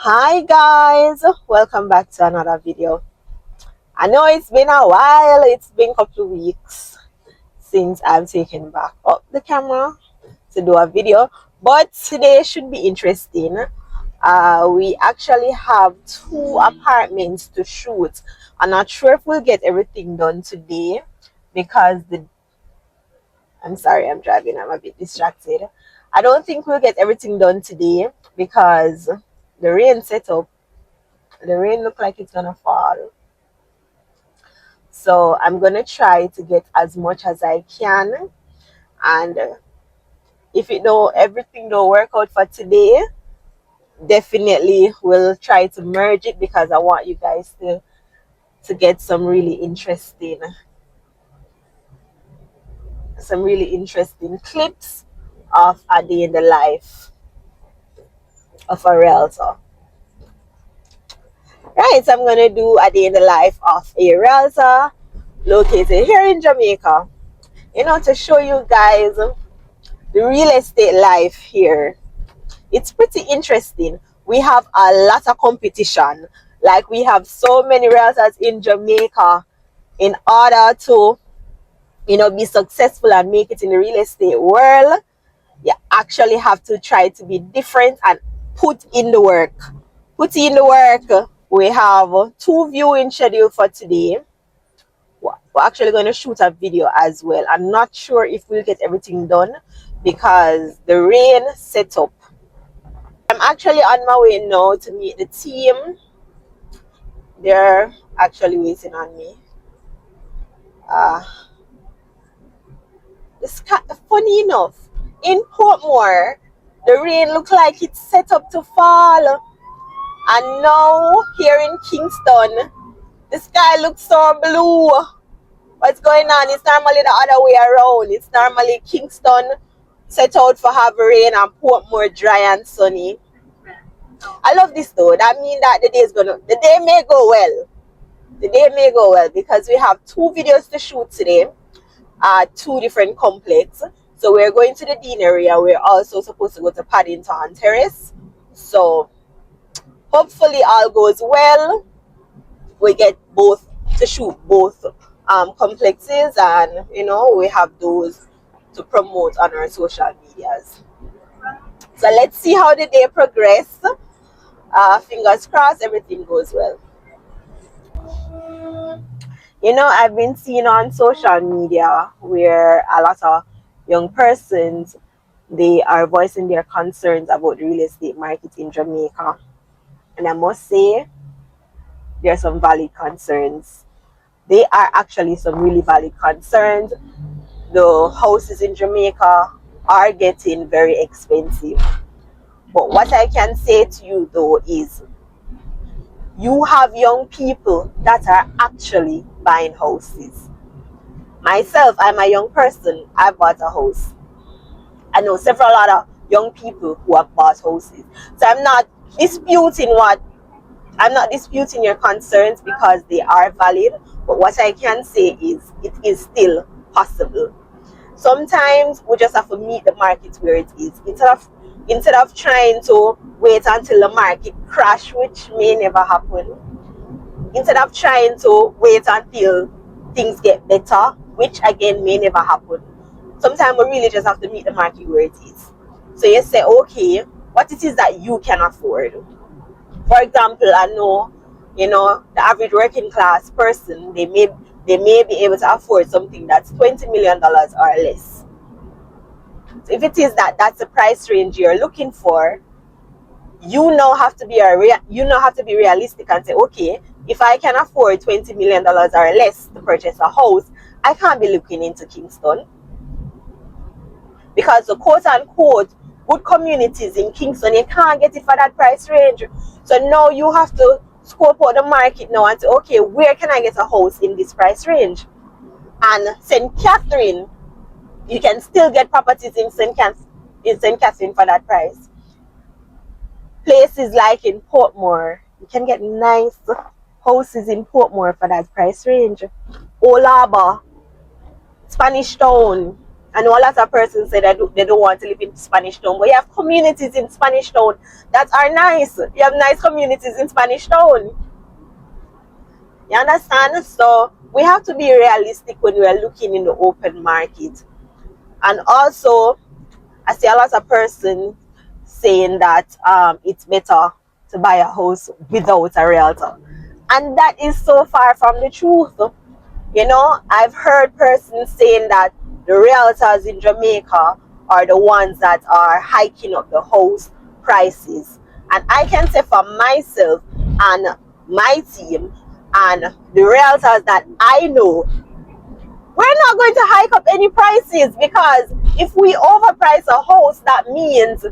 Hi guys, welcome back to another video. I know it's been a while, it's been a couple of weeks since I've taken back up the camera to do a video, but today should be interesting. We actually have two apartments to shoot. I'm not sure if we'll get everything done today because I'm sorry, I'm driving, I'm a bit distracted. I don't think we'll get everything done today because the rain set up. The rain look like it's gonna fall, so I'm gonna try to get as much as I can, and if everything don't work out for today, definitely we'll try to merge it because I want you guys to get some really interesting clips of a day in the life of a realtor. Right, so I'm gonna do a day in the life of a realtor located here in Jamaica, to show you guys the real estate life here. It's pretty interesting. We have a lot of competition. Like, we have so many realtors in Jamaica. In order to be successful and make it in the real estate world, you actually have to try to be different and put in the work. We have two viewings scheduled for today. We're actually going to shoot a video as well. I'm not sure if we'll get everything done because the rain set up. I'm actually on my way now to meet the team. They're actually waiting on me. Funny enough, in Portmore, the rain looked like it's set up to fall. And now, here in Kingston, the sky looks so blue. What's going on? It's normally the other way around. It's normally Kingston set out for have rain and Portmore dry and sunny. I love this though. That means that the day may go well. The day may go well because we have two videos to shoot today. Two different complexes. So we're going to the Dean area. We're also supposed to go to Paddington Terrace. So hopefully all goes well. We get both to shoot both complexes, and we have those to promote on our social medias. So let's see how the day progress. Fingers crossed everything goes well. I've been seeing on social media where a lot of young persons, they are voicing their concerns about the real estate market in Jamaica. And I must say, there are some valid concerns. They are actually some really valid concerns. The houses in Jamaica are getting very expensive. But what I can say to you though is, you have young people that are actually buying houses. Myself, I'm a young person. I bought a house. I know several other young people who have bought houses. So I'm not disputing your concerns because they are valid. But what I can say is it is still possible. Sometimes we just have to meet the market where it is. Instead of trying to wait until the market crash, which may never happen. Instead of trying to wait until things get better, which again may never happen. Sometimes we really just have to meet the market where it is. So you say, okay, what it is that you can afford. For example, I know, the average working class person, they may be able to afford something that's $20 million or less. So if it is that's the price range you're looking for, you now have to be realistic and say, okay, if I can afford $20 million or less to purchase a house, I can't be looking into Kingston. Because the quote unquote good communities in Kingston, you can't get it for that price range. So now you have to scope out the market now and say, okay, where can I get a house in this price range? And St. Catherine, you can still get properties in St. Catherine for that price. Places like in Portmore, you can get nice houses in Portmore for that price range. Old Harbour, Spanish Town, I know a lot of persons say that they don't want to live in Spanish Town, but you have communities in Spanish Town that are nice. You have nice communities in Spanish Town. You understand? So we have to be realistic when we are looking in the open market. And also, I see a lot of persons saying that it's better to buy a house without a realtor. And that is so far from the truth. You know, I've heard persons saying that the realtors in Jamaica are the ones that are hiking up the house prices. And I can say for myself and my team and the realtors that I know, we're not going to hike up any prices, because if we overprice a house, that means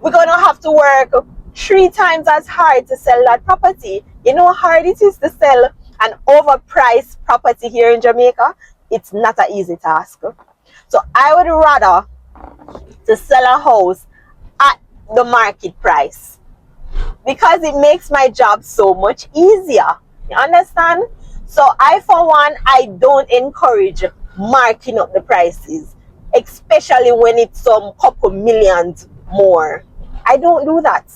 we're going to have to work 3 times as hard to sell that property. You know how hard it is to sell an overpriced property here in Jamaica? It's not an easy task. So I would rather to sell a house at the market price, because it makes my job so much easier. You understand? So I, for one, I don't encourage marking up the prices, especially when it's some couple millions more. I don't do that.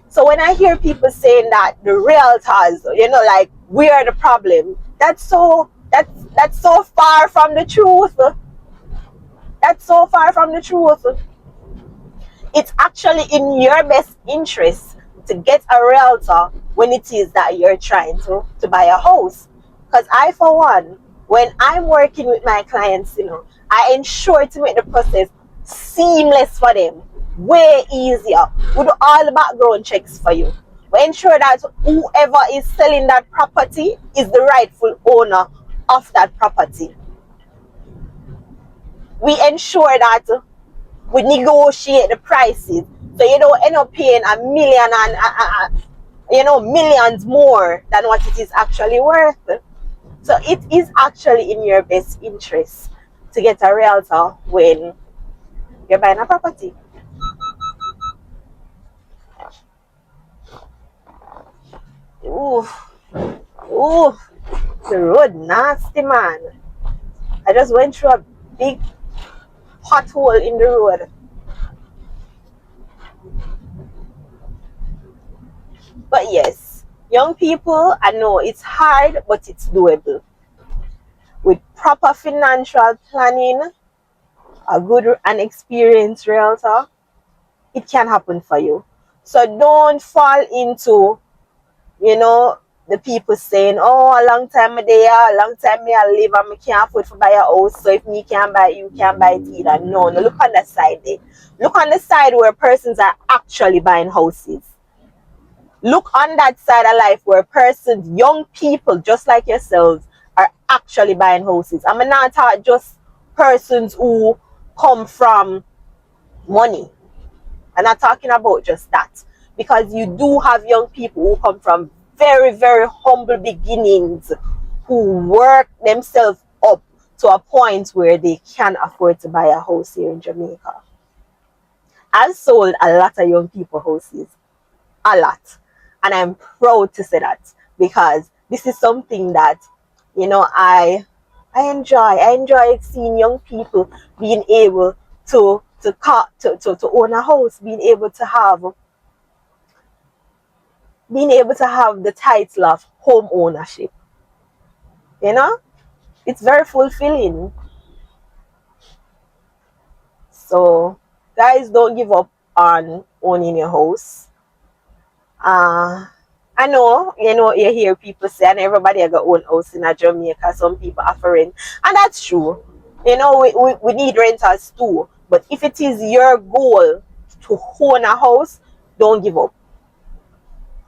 So when I hear people saying that the realtors, you know, like we are the problem, that's so far from the truth. That's so far from the truth. It's actually in your best interest to get a realtor when it is that you're trying to buy a house. Because I, for one, when I'm working with my clients, you know, I ensure to make the process seamless for them, way easier. We do all the background checks for you. We ensure that whoever is selling that property is the rightful owner of that property. We ensure that we negotiate the prices, so you don't end up paying a million and millions more than what it is actually worth. So it is actually in your best interest to get a realtor when you're buying a property. Ooh, ooh, the road nasty, man. I just went through a big pothole in the road. But yes, young people, I know it's hard, but it's doable. With proper financial planning, a good and experienced realtor, it can happen for you. So don't fall into, the people saying, oh, a long time there, a long time me I live and me can't afford to buy a house. So if me can't buy it, you can't buy it either. No, no, look on the side there. Look on the side where persons are actually buying houses. Look on that side of life where persons, young people just like yourselves, are actually buying houses. I'm not talking just persons who come from money. I'm not talking about just that. Because you do have young people who come from very, very humble beginnings, who work themselves up to a point where they can afford to buy a house here in Jamaica. I've sold a lot of young people houses. A lot. And I'm proud to say that, because this is something that, I enjoy. I enjoy seeing young people being able to own a house, being able to have the title of home ownership. You know, it's very fulfilling. So, guys, don't give up on owning your house. I know, you hear people say, and everybody has got own house in Jamaica. Some people offering, and that's true. We need renters too. But if it is your goal to own a house, don't give up.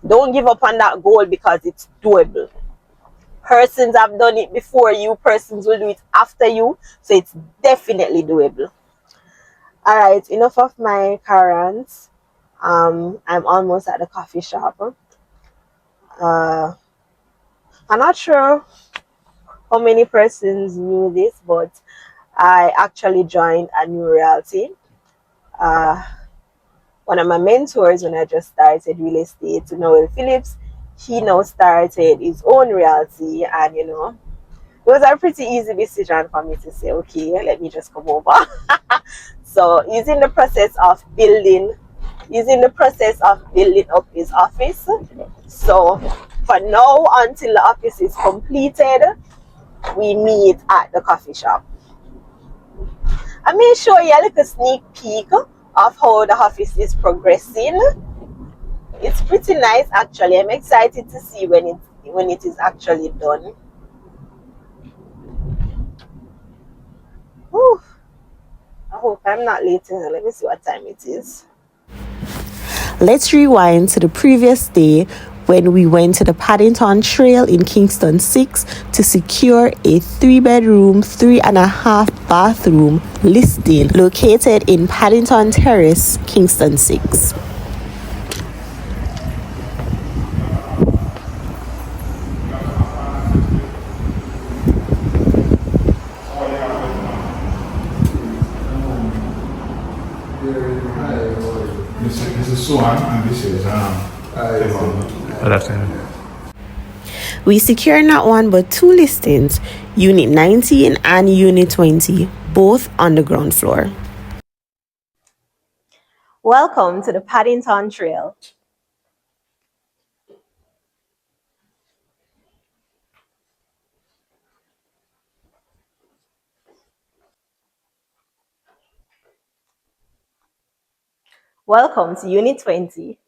Don't give up on that goal, because it's doable. Persons have done it before you, persons will do it after you, so it's definitely doable. All right, enough of my currents. I'm almost at the coffee shop. I'm not sure how many persons knew this, but I actually joined a new realty. Uh, One of my mentors when I just started real estate, Noel Phillips, he now started his own realty, and It was a pretty easy decision for me to say, okay, let me just come over. So using the process of building up his office. So for now, until the office is completed, we meet at the coffee shop. I may show you a little sneak peek of how the office is progressing. It's pretty nice actually. I'm excited to see when it is actually done. Whew. I hope I'm not late. Let me see what time it is. Let's rewind to the previous day when we went to the Paddington Trail in Kingston 6 to secure a 3-bedroom, 3.5 bathroom listing located in Paddington Terrace, Kingston 6. This is Suhan and this is Good afternoon. We secured not one but 2 listings, Unit 19 and Unit 20, both on the ground floor. Welcome to the Paddington Trail. Welcome to Unit 20.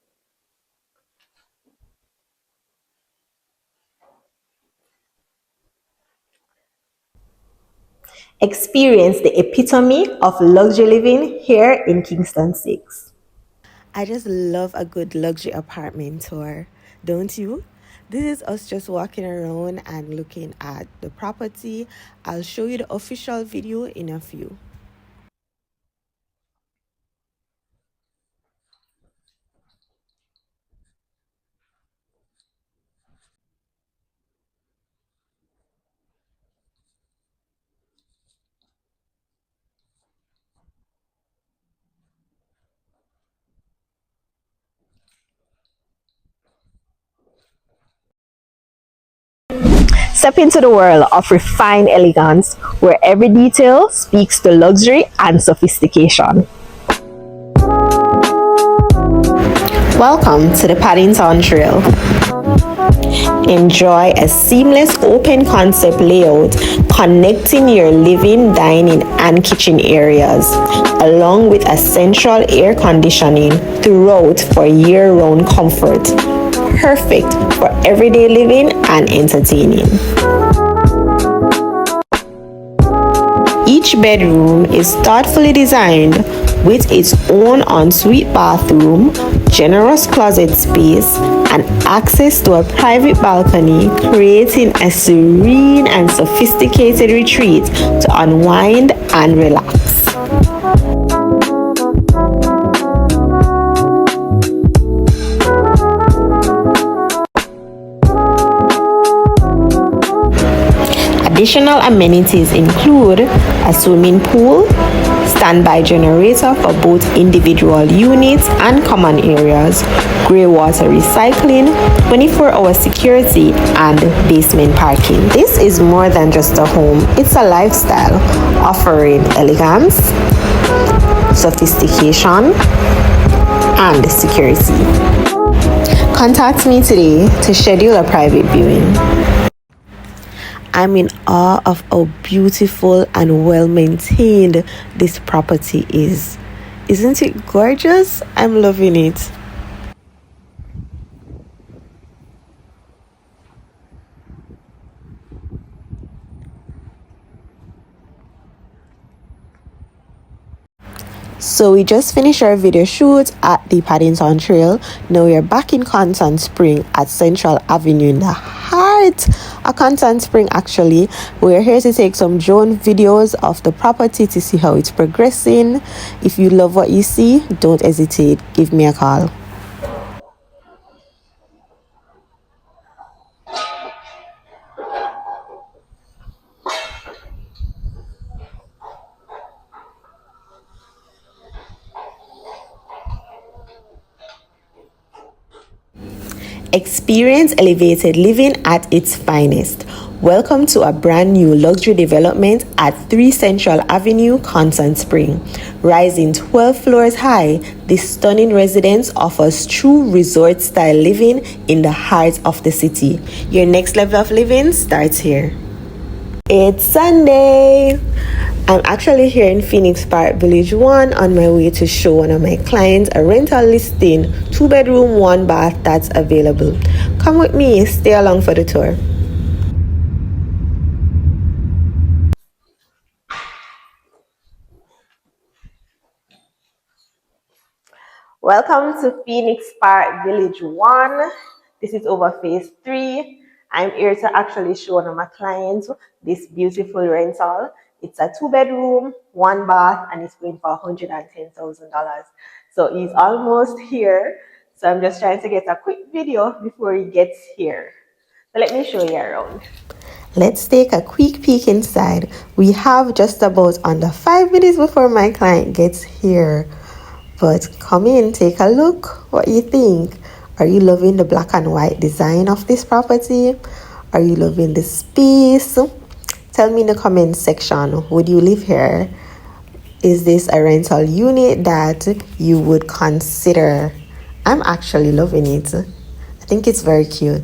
Experience the epitome of luxury living here in Kingston 6. I just love a good luxury apartment tour, don't you? This is us just walking around and looking at the property. I'll show you the official video in a few. Step into the world of refined elegance where every detail speaks to luxury and sophistication. Welcome to the Paddington Trail. Enjoy a seamless open concept layout connecting your living, dining, and kitchen areas, along with a central air conditioning throughout for year-round comfort. Perfect for everyday living and entertaining. Each bedroom is thoughtfully designed with its own ensuite bathroom, generous closet space, and access to a private balcony, creating a serene and sophisticated retreat to unwind and relax. Additional amenities include a swimming pool, standby generator for both individual units and common areas, grey water recycling, 24-hour security, and basement parking. This is more than just a home, it's a lifestyle offering elegance, sophistication, and security. Contact me today to schedule a private viewing. I'm in awe of how beautiful and well maintained this property is. Isn't it gorgeous? I'm loving it. So we just finished our video shoot at the Paddington Trail. Now we are back in Contant Spring at Central Avenue in the heart of Contant Spring actually. We're here to take some drone videos of the property to see how it's progressing. If you love what you see, don't hesitate, give me a call. Experience elevated living at its finest. Welcome to a brand new luxury development at 3 Central Avenue, Constant Spring. Rising 12 floors high, this stunning residence offers true resort-style living in the heart of the city. Your next level of living starts here. It's Sunday. I'm actually here in Phoenix Park Village 1 on my way to show one of my clients a rental listing, 2-bedroom, 1-bath that's available. Come with me, stay along for the tour. Welcome to Phoenix Park Village 1. This is over phase 3. I'm here to actually show one of my clients this beautiful rental. It's a 2-bedroom, 1-bath, and it's going for $110,000. So he's almost here. So I'm just trying to get a quick video before he gets here. So let me show you around. Let's take a quick peek inside. We have just about under 5 minutes before my client gets here. But come in, take a look. What you think? Are you loving the black and white design of this property? Are you loving the space? Tell me in the comment section, would you live here? Is this a rental unit that you would consider? I'm actually loving it. I think it's very cute.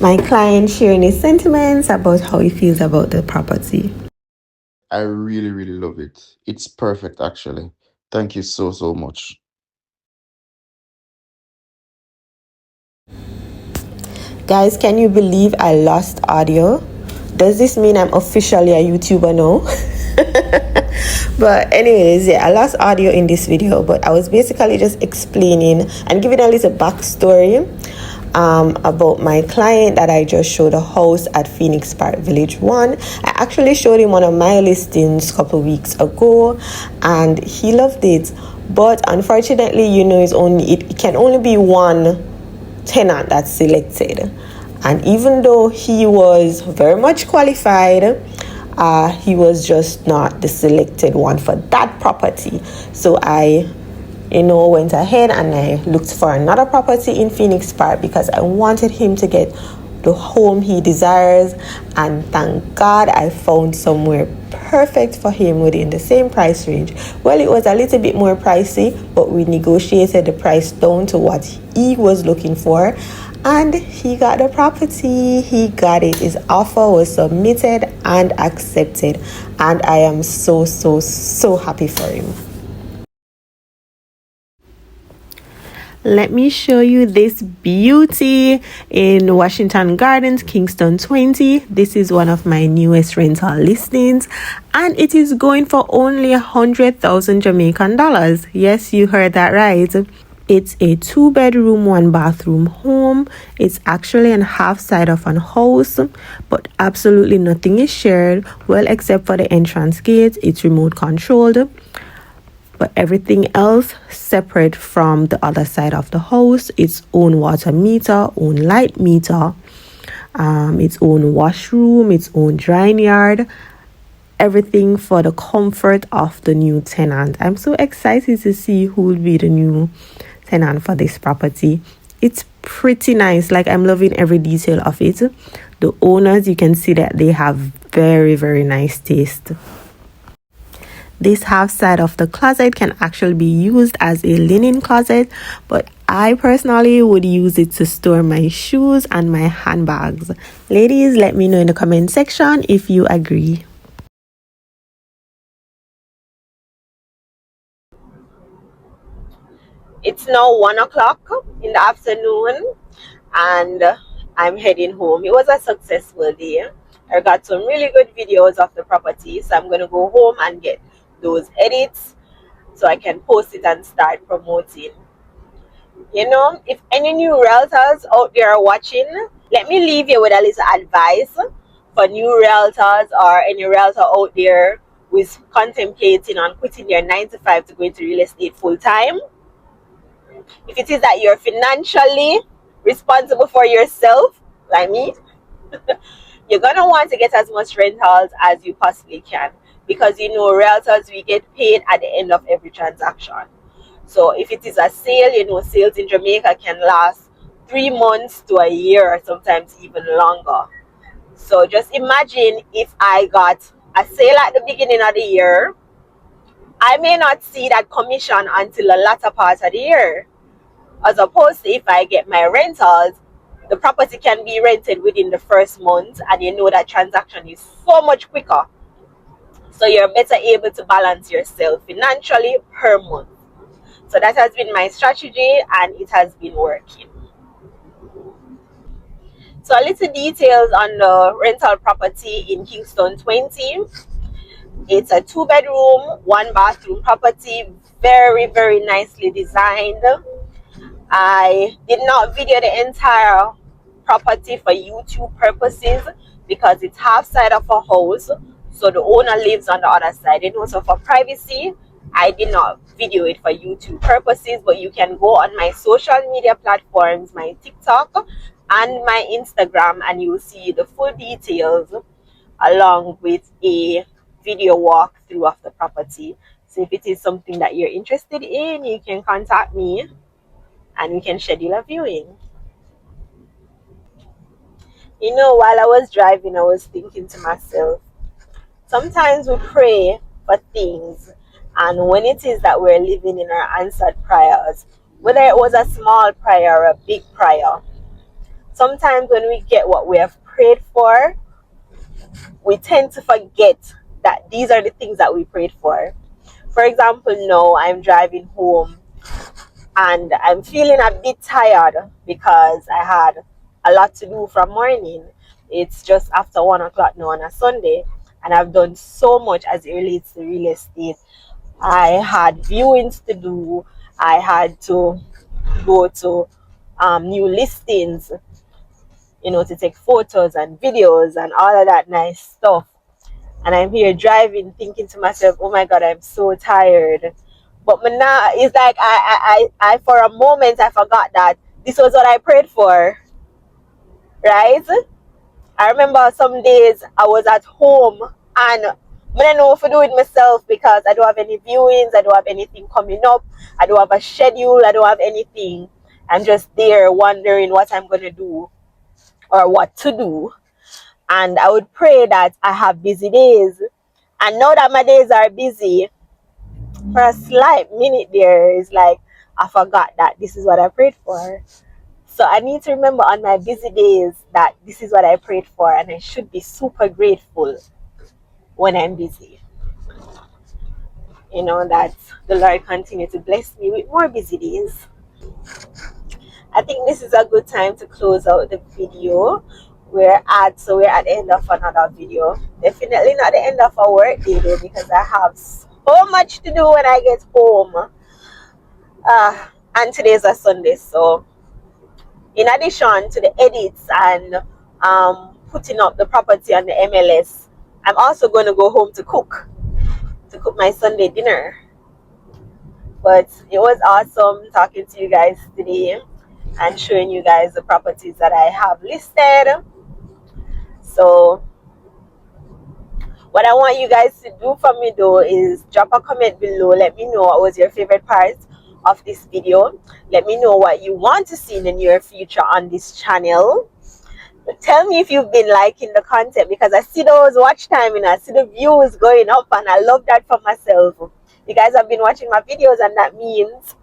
My client sharing his sentiments about how he feels about the property. I really, really love it. It's perfect, actually. Thank you so, so much. Guys, can you believe I lost audio? Does this mean I'm officially a YouTuber now? But anyways, yeah, I lost audio in this video, but I was basically just explaining and giving a little backstory about my client that I just showed a house at Phoenix Park Village 1. I actually showed him one of my listings a couple weeks ago and he loved it. But unfortunately, it can only be one tenant that's selected, and even though he was very much qualified, he was just not the selected one for that property. So I went ahead and I looked for another property in Phoenix Park because I wanted him to get the home he desires, and thank God I found somewhere perfect for him within the same price range. Well, it was a little bit more pricey, but we negotiated the price down to what he was looking for, and he got the property. He got it. His offer was submitted and accepted, and I am so, so, so happy for him. Let me show you this beauty in Washington Gardens, Kingston 20. This is one of my newest rental listings, and it is going for only 100,000 Jamaican dollars. Yes, you heard that right. It's a 2-bedroom, 1-bathroom home. It's actually an half side of an house, but absolutely nothing is shared. Well, except for the entrance gate, it's remote controlled. But everything else separate from the other side of the house. Its own water meter, own light meter, its own washroom, its own drying yard. Everything for the comfort of the new tenant. I'm so excited to see who will be the new tenant for this property. It's pretty nice. Like, I'm loving every detail of it. The owners, you can see that they have very, very nice taste. This half side of the closet can actually be used as a linen closet, but I personally would use it to store my shoes and my handbags. Ladies, let me know in the comment section if you agree. It's now 1 o'clock in the afternoon and I'm heading home. It was a successful day. I got some really good videos of the property, so I'm going to go home and get those edits so I can post it and start promoting. If any new realtors out there are watching, let me leave you with a little advice for new realtors or any realtor out there who is contemplating on quitting their 9 to 5 to go into real estate full time. If it is that you're financially responsible for yourself, like me, you're gonna want to get as much rentals as you possibly can, because realtors, we get paid at the end of every transaction. So if it is a sale, sales in Jamaica can last 3 months to a year, sometimes even longer. So just imagine if I got a sale at the beginning of the year, I may not see that commission until the latter part of the year. As opposed to if I get my rentals, the property can be rented within the first month, and you know that transaction is so much quicker. So you're better able to balance yourself financially per month. So that has been my strategy, and it has been working. So a little details on the rental property in Kingston 20. It's a 2 bedroom, 1 bathroom property, very, very nicely designed. I did not video the entire property for YouTube purposes because it's half side of a house, so the owner lives on the other side. And also for privacy, I did not video it for YouTube purposes, but you can go on my social media platforms, my TikTok and my Instagram, and you will see the full details along with a video walkthrough of the property. So if it is something that you're interested in, you can contact me and we can schedule a viewing. You know, while I was driving, I was thinking to myself, sometimes we pray for things, and when it is that we're living in our answered prayers, whether it was a small prayer or a big prayer, sometimes when we get what we have prayed for, we tend to forget that these are the things that we prayed for. For example, now I'm driving home and I'm feeling a bit tired because I had a lot to do from morning. It's just after 1 o'clock now on a Sunday, and I've done so much as it relates to real estate. I had viewings to do, I had to go to new listings, to take photos and videos and all of that nice stuff. And I'm here driving, thinking to myself, oh my God, I'm so tired. But now it's like I for a moment I forgot that this was what I prayed for, right? I remember some days I was at home and I don't know what to do with myself because I don't have any viewings, I don't have anything coming up, I don't have a schedule, I don't have anything. I'm just there wondering what I'm gonna do or what to do. And I would pray that I have busy days. And now that my days are busy, for a slight minute there is like I forgot that this is what I prayed for. So I need to remember on my busy days that this is what I prayed for, and I should be super grateful when I'm busy. That the Lord continue to bless me with more busy days. I think this is a good time to close out the video. We're at the end of another video. Definitely not the end of a work day though, because I have so much to do when I get home. And today's a Sunday, so in addition to the edits and putting up the property on the MLS, I'm also going to go home to cook my Sunday dinner. But it was awesome talking to you guys today and showing you guys the properties that I have listed. So what I want you guys to do for me though is drop a comment below. Let me know what was your favorite part of this video. Let me know what you want to see in the near future on this channel. Tell me if you've been liking the content, because I see those watch time and I see the views going up, and I love that for myself. You guys have been watching my videos, and that means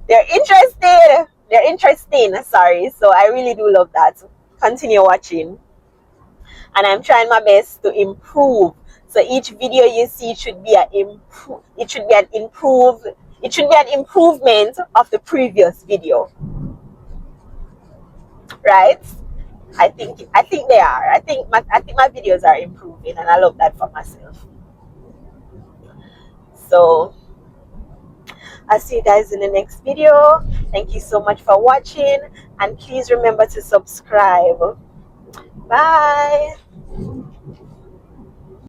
they're interested. They're interesting, sorry. So I really do love that. Continue watching. And I'm trying my best to improve. So each video you see should be an improvement of the previous video. Right? I think they are. I think my videos are improving, and I love that for myself. So I'll see you guys in the next video. Thank you so much for watching, and please remember to subscribe. Bye.